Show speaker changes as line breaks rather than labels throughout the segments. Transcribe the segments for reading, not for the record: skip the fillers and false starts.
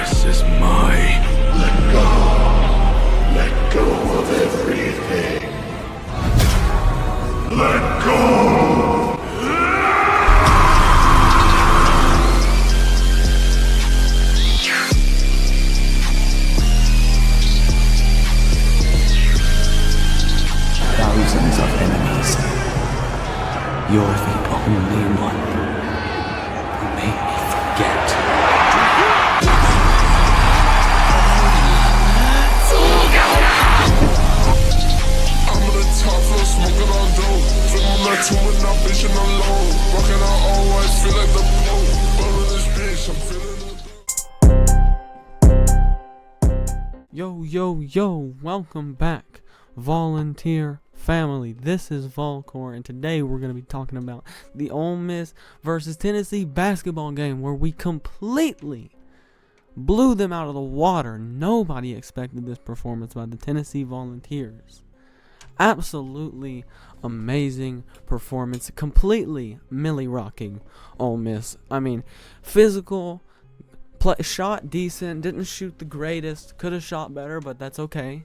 This is mine.
Let go. Let go of everything. Let go!
Thousands of enemies. You're the only one who made me forget.
I'm the top floor, smoking on dope. Feeling like two and not vision alone. Rocking out all white, feel like the Pope. Burning this bitch, I'm feeling it.
Yo, welcome back, volunteer family. This is Volcor, and today we're going to be talking about the Ole Miss versus Tennessee basketball game where we completely blew them out of the water. Nobody expected this performance by the Tennessee Volunteers. Absolutely amazing performance, completely millie-rocking Ole Miss. I mean, physical, shot decent, didn't shoot the greatest, could have shot better, but that's okay.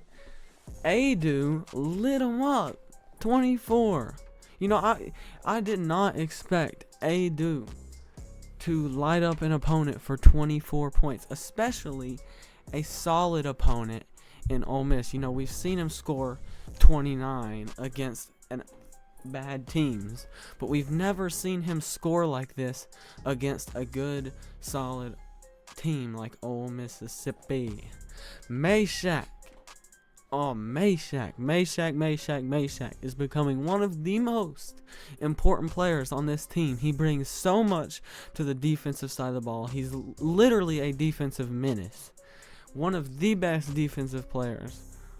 Aidoo lit him up, 24. You know, I did not expect Aidoo to light up an opponent for 24 points, especially a solid opponent in Ole Miss. You know, we've seen him score 29 against bad teams, but we've never seen him score like this against a good, solid team like Ole Mississippi. Mashack is becoming one of the most important players on this team. He brings so much to the defensive side of the ball. He's literally a defensive menace. One of the best defensive players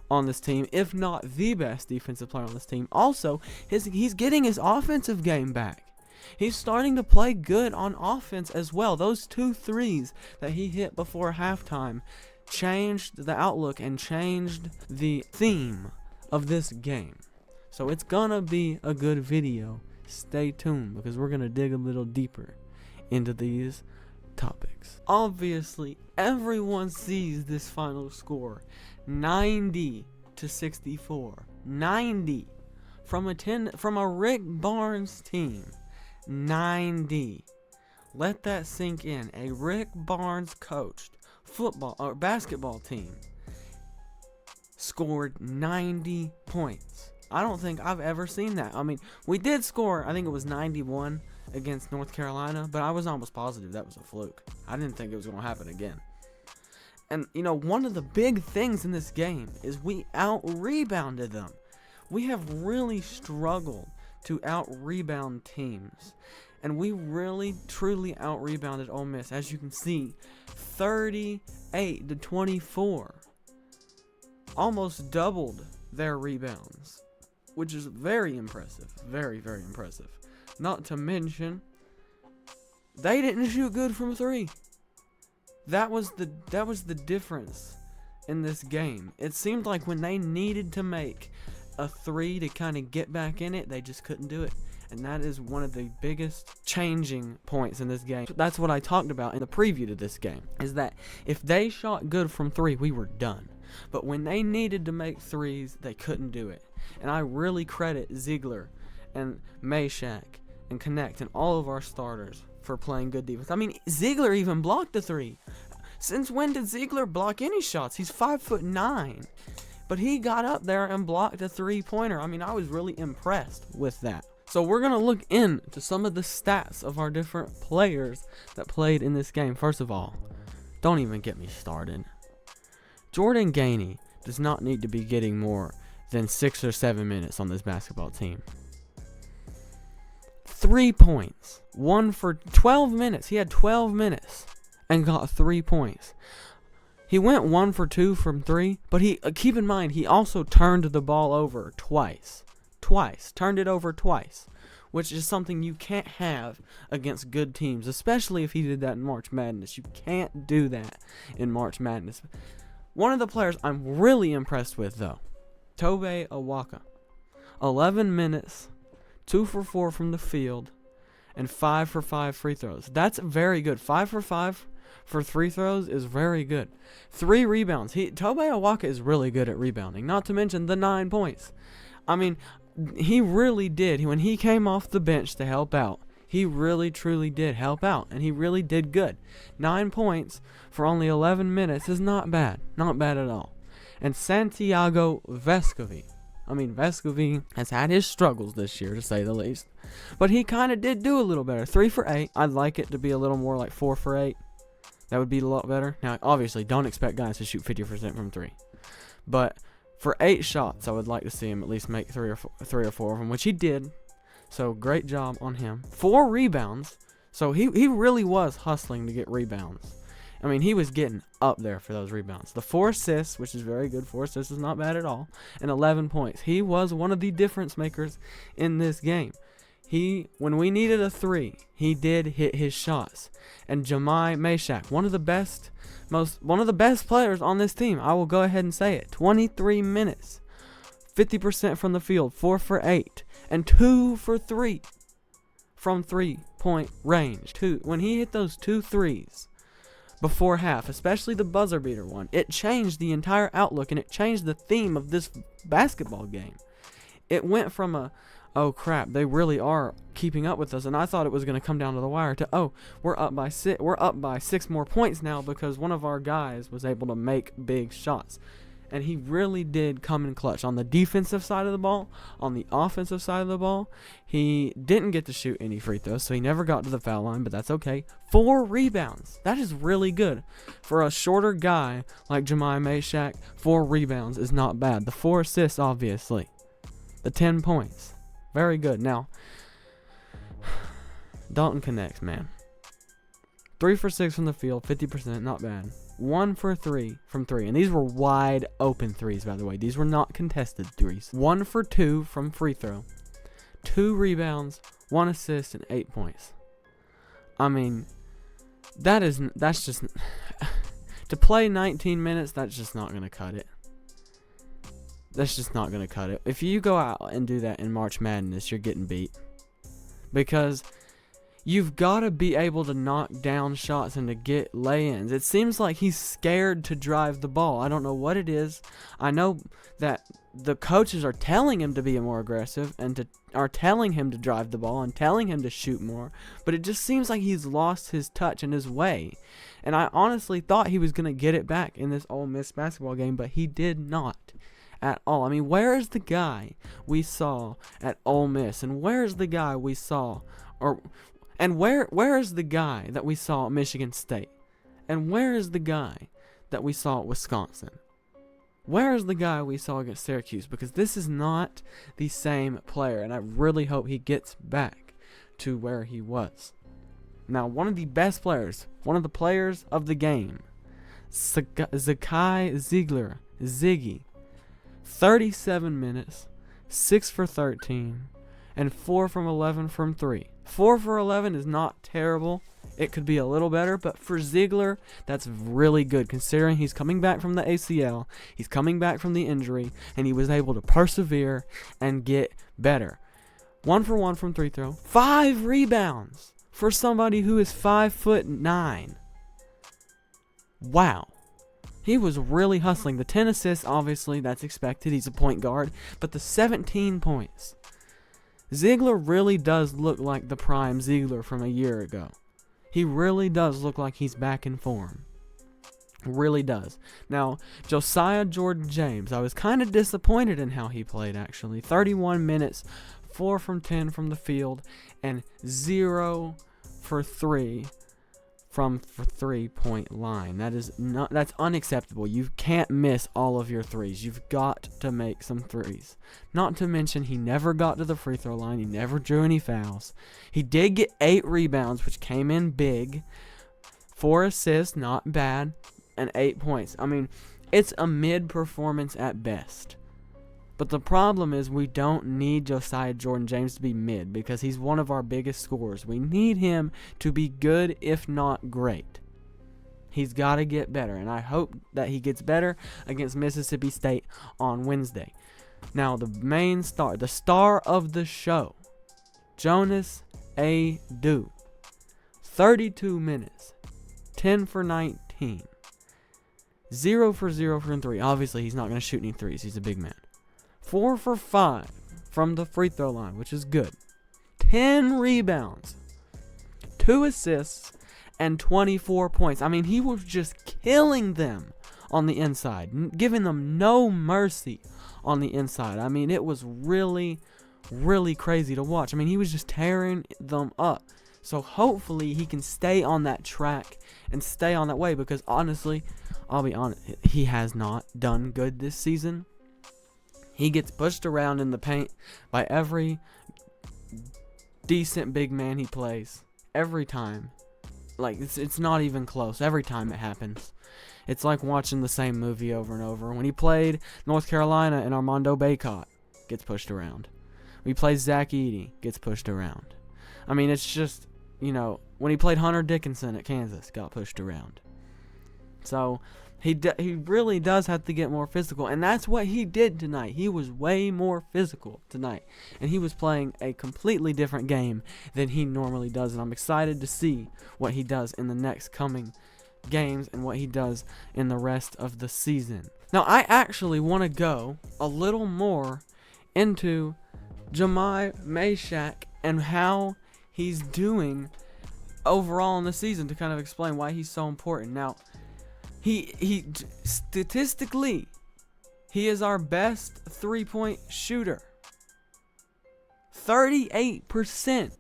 on this team, if not the best defensive player on this team. Also, he's getting his offensive game back. He's starting to play good on offense as well. Those 2 threes that he hit before halftime changed the outlook and changed the theme of this game. So it's gonna be a good video. Stay tuned because we're gonna dig a little deeper into these topics. Obviously, everyone sees this final score, 90-64. 90 from a Rick Barnes team. 90. Let that sink in. A Rick Barnes coached football or basketball team scored 90 points. I don't think I've ever seen that. I mean, we did score, I think it was 91 against North Carolina, but I was almost positive that was a fluke. I didn't think it was going to happen again. And, you know, one of the big things in this game is we out-rebounded them. We have really struggled to out-rebound teams. And we really, truly out-rebounded Ole Miss. As you can see, 38-24. Almost doubled their rebounds, which is very impressive. Very, very impressive. Not to mention, they didn't shoot good from 3. That was the difference in this game. It seemed like when they needed to make a 3 to kind of get back in it, they just couldn't do it. And that is one of the biggest changing points in this game. That's what I talked about in the preview to this game, is that if they shot good from 3, we were done. But when they needed to make 3s, they couldn't do it. And I really credit ZEIGLER and Mashack and Connect and all of our starters for playing good defense. I mean, ZEIGLER even blocked a 3. Since when did ZEIGLER block any shots? He's 5'9". But he got up there and blocked a 3-pointer. I mean, I was really impressed with that. So we're going to look into some of the stats of our different players that played in this game. First of all, don't even get me started. Jordan Gainey does not need to be getting more than 6 or 7 minutes on this basketball team. 3 points. 1 for 12 minutes. He had 12 minutes and got 3 points. He went 1 for 2 from 3, but keep in mind, he also turned the ball over twice. Turned it over twice, which is something you can't have against good teams, especially if he did that in March Madness. You can't do that in March Madness. One of the players I'm really impressed with, though, Tobe Awaka. 11 minutes, 2 for 4 from the field, and 5 for 5 free throws. That's very good. 5 for 5 for free throws is very good. 3 rebounds. Tobey Awaka is really good at rebounding, not to mention the 9 points. I mean, he really did. When he came off the bench to help out, he really truly did help out, and he really did good. 9 points for only 11 minutes is not bad. Not bad at all. And Santiago Vescovi. Vescovi has had his struggles this year, to say the least. But he kind of did do a little better. 3 for 8. I'd like it to be a little more like 4 for 8. That would be a lot better. Now, obviously, don't expect guys to shoot 50% from 3. But for 8 shots, I would like to see him at least make 3 or 4 of them, which he did. So, great job on him. 4 rebounds. So, he really was hustling to get rebounds. He was getting up there for those rebounds. The 4 assists, which is very good. 4 assists is not bad at all. And 11 points. He was one of the difference makers in this game. When we needed a 3, he did hit his shots. And Mashack, one of the best players on this team. I will go ahead and say it. 23 minutes. 50% from the field. 4 for 8. And 2 for 3 from 3-point range. When he hit those 2 threes before half, especially the buzzer beater one, it changed the entire outlook, and it changed the theme of this basketball game. It went from oh crap, they really are keeping up with us, and I thought it was going to come down to the wire, to we're up by 6 more points now because one of our guys was able to make big shots. And he really did come in clutch. On the defensive side of the ball, on the offensive side of the ball, he didn't get to shoot any free throws, so he never got to the foul line, but that's okay. 4 rebounds. That is really good. For a shorter guy like Mashack, 4 rebounds is not bad. The 4 assists, obviously. The 10 points. Very good. Now, Dalton connects, man. 3 for 6 from the field, 50%, not bad. 1 for 3 from 3. And these were wide open threes, by the way. These were not contested threes. 1 for 2 from free throw. 2 rebounds, 1 assist, and 8 points. That's just to play 19 minutes, that's just not going to cut it. That's just not going to cut it. If you go out and do that in March Madness, you're getting beat. Because you've got to be able to knock down shots and to get lay-ins. It seems like he's scared to drive the ball. I don't know what it is. I know that the coaches are telling him to be more aggressive and are telling him to drive the ball and telling him to shoot more. But it just seems like he's lost his touch and his way. And I honestly thought he was going to get it back in this Ole Miss basketball game, but he did not at all. Where is the guy we saw at Ole Miss? And where is the guy we saw... And where is the guy that we saw at Michigan State? And where is the guy that we saw at Wisconsin? Where is the guy we saw against Syracuse? Because this is not the same player, and I really hope he gets back to where he was. Now, one of the best players, one of the players of the game, ZAKAI Ziggy, 37 minutes, 6 for 13, and 4 from 11 from 3. 4 for 11 is not terrible. It could be a little better, but for Zeigler, that's really good considering he's coming back from the ACL, he's coming back from the injury, and he was able to persevere and get better. 1 for 1 from free throw. 5 rebounds for somebody who is 5'9". Wow. He was really hustling. The 10 assists, obviously, that's expected. He's a point guard. But the 17 points. Zeigler really does look like the prime Zeigler from a year ago. He really does look like he's back in form. Really does. Now, Josiah Jordan-James, I was kind of disappointed in how he played, actually. 31 minutes, 4 from 10 from the field, and 0 for 3 from the 3-point line. That's unacceptable. You can't miss all of your threes. You've got to make some threes. Not to mention, he never got to the free throw line. He never drew any fouls. He did get 8 rebounds, which came in big. 4 assists, not bad, and 8 points. It's a mid-performance at best. But the problem is we don't need Josiah Jordan-James to be mid because he's one of our biggest scorers. We need him to be good, if not great. He's got to get better, and I hope that he gets better against Mississippi State on Wednesday. Now, the main star, the star of the show, Jonas Aidoo. 32 minutes, 10 for 19. 0 for 0 from 3. Obviously, he's not going to shoot any threes. He's a big man. 4 for 5 from the free throw line, which is good. 10 rebounds, 2 assists, and 24 points. I mean, he was just killing them on the inside, giving them no mercy on the inside. I mean, it was really, really crazy to watch. I mean, he was just tearing them up. So hopefully he can stay on that track and stay on that way, because honestly, I'll be honest, he has not done good this season. He gets pushed around in the paint by every decent big man he plays. Every time. Like, it's not even close. Every time it happens. It's like watching the same movie over and over. When he played North Carolina and Armando Bacot, gets pushed around. When he plays ZAKAI, gets pushed around. I mean, it's just, you know, when he played Hunter Dickinson at Kansas, got pushed around. So, he really does have to get more physical, and that's what he did tonight. He was way more physical tonight, and he was playing a completely different game than he normally does, and I'm excited to see what he does in the next coming games and what he does in the rest of the season. Now, I actually want to go a little more into Mashack and how he's doing overall in the season, to kind of explain why he's so important. Now, he statistically, he is our best three-point shooter. 38%.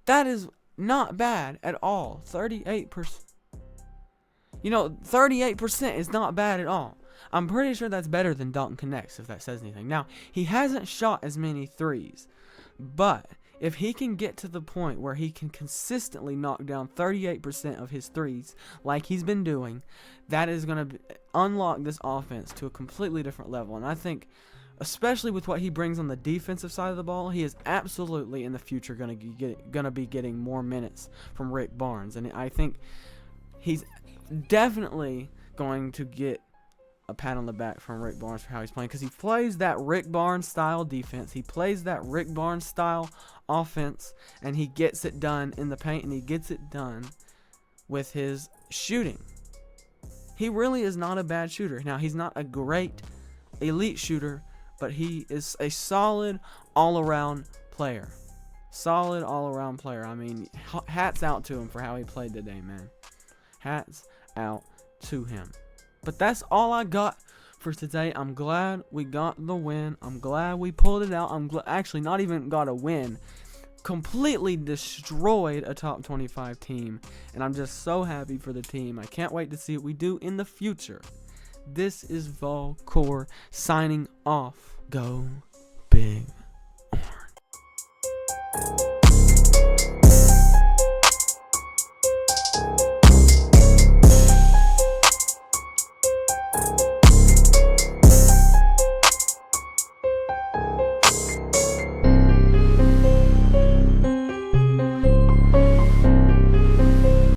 That is not bad at all. 38%. You know, 38% is not bad at all. I'm pretty sure that's better than Dalton Connects, if that says anything. Now, he hasn't shot as many threes, but if he can get to the point where he can consistently knock down 38% of his threes like he's been doing, that is going to unlock this offense to a completely different level. And I think, especially with what he brings on the defensive side of the ball, he is absolutely in the future going to be getting more minutes from Rick Barnes. And I think he's definitely going to get a pat on the back from Rick Barnes for how he's playing, because he plays that Rick Barnes style defense. He plays that Rick Barnes style offense, and he gets it done in the paint, and he gets it done with his shooting. He really is not a bad shooter. Now, he's not a great elite shooter, but he is a solid all-around player. Solid all-around player. I mean, hats out to him for how he played today, man. Hats out to him. But that's all I got for today. I'm glad we got the win. I'm glad we pulled it out. I'm actually not even got a win. Completely destroyed a top 25 team. And I'm just so happy for the team. I can't wait to see what we do in the future. This is Volcore signing off. Go Big Orange.